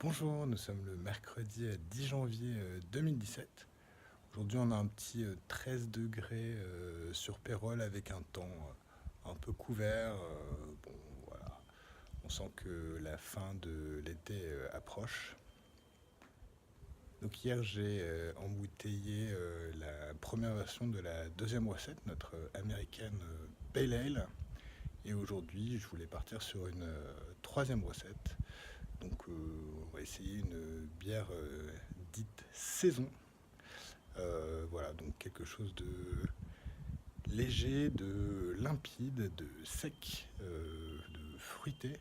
Bonjour, nous sommes le mercredi 10 janvier 2017. Aujourd'hui, on a un petit 13 degrés sur Pérols avec un temps un peu couvert. Bon, voilà, on sent que la fin de l'été approche. Donc hier, j'ai embouteillé la première version de la deuxième recette, notre américaine Pale Ale. Et aujourd'hui, je voulais partir sur une troisième recette. Donc on va essayer une bière dite saison. Voilà, donc quelque chose de léger, de limpide, de sec, de fruité.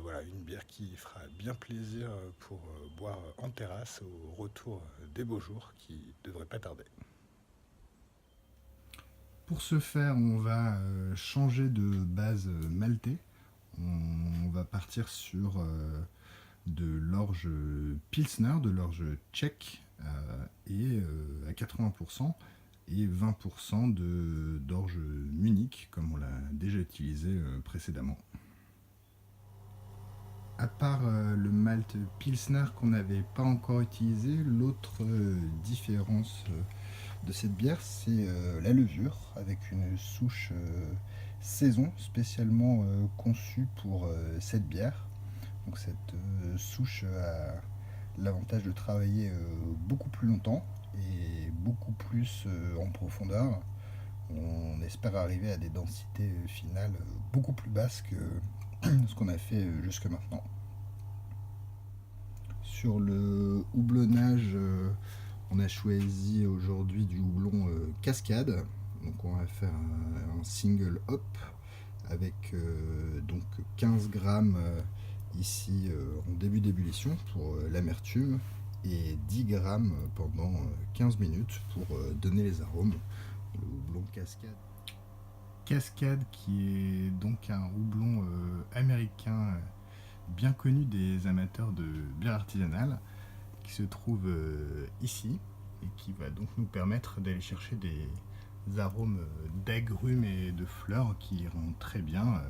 Voilà, une bière qui fera bien plaisir pour boire en terrasse au retour des beaux jours qui devraient pas tarder. Pour ce faire, on va changer de base maltais. On va partir sur de l'orge Pilsner, de l'orge tchèque, et à 80%, et 20% d'orge Munich, comme on l'a déjà utilisé précédemment. À part le malt Pilsner qu'on n'avait pas encore utilisé, l'autre différence de cette bière, c'est la levure, avec une souche saison spécialement conçue pour cette bière. Donc cette souche a l'avantage de travailler beaucoup plus longtemps et beaucoup plus en profondeur. On espère arriver à des densités finales beaucoup plus basses que ce qu'on a fait jusque maintenant. Sur le houblonnage, on a choisi aujourd'hui du houblon Cascade. Donc on va faire un single hop avec donc 15 grammes ici en début d'ébullition pour l'amertume et 10 grammes pendant 15 minutes pour donner les arômes. Le houblon Cascade. Cascade qui est donc un houblon américain bien connu des amateurs de bière artisanale qui se trouve ici et qui va donc nous permettre d'aller chercher des arômes d'agrumes et de fleurs qui iront très bien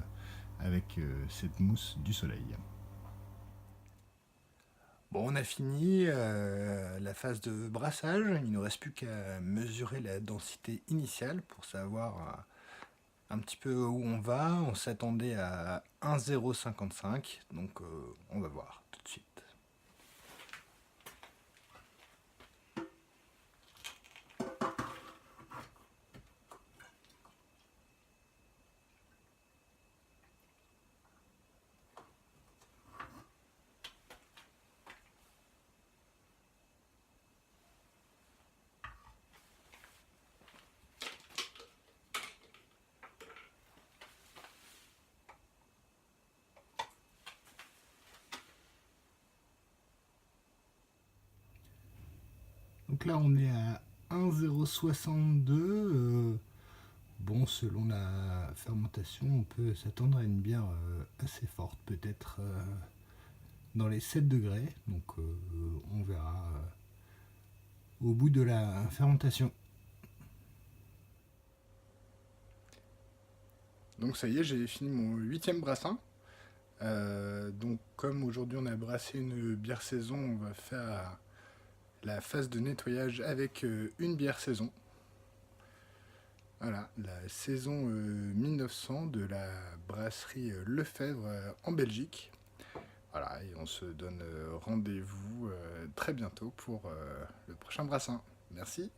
avec cette mousse du soleil. Bon, on a fini la phase de brassage. Il ne nous reste plus qu'à mesurer la densité initiale pour savoir un petit peu où on va. On s'attendait à 1,055, donc on va voir tout de suite. Donc là on est à 1,062. Bon, selon la fermentation, on peut s'attendre à une bière assez forte, peut-être dans les 7 degrés. Donc on verra au bout de la fermentation. Donc ça y est, j'ai fini mon huitième brassin. Donc comme aujourd'hui on a brassé une bière saison, on va faire la phase de nettoyage avec une bière saison. Voilà, la saison 1900 de la brasserie Lefebvre en Belgique. Voilà, et on se donne rendez-vous très bientôt pour le prochain brassin. Merci.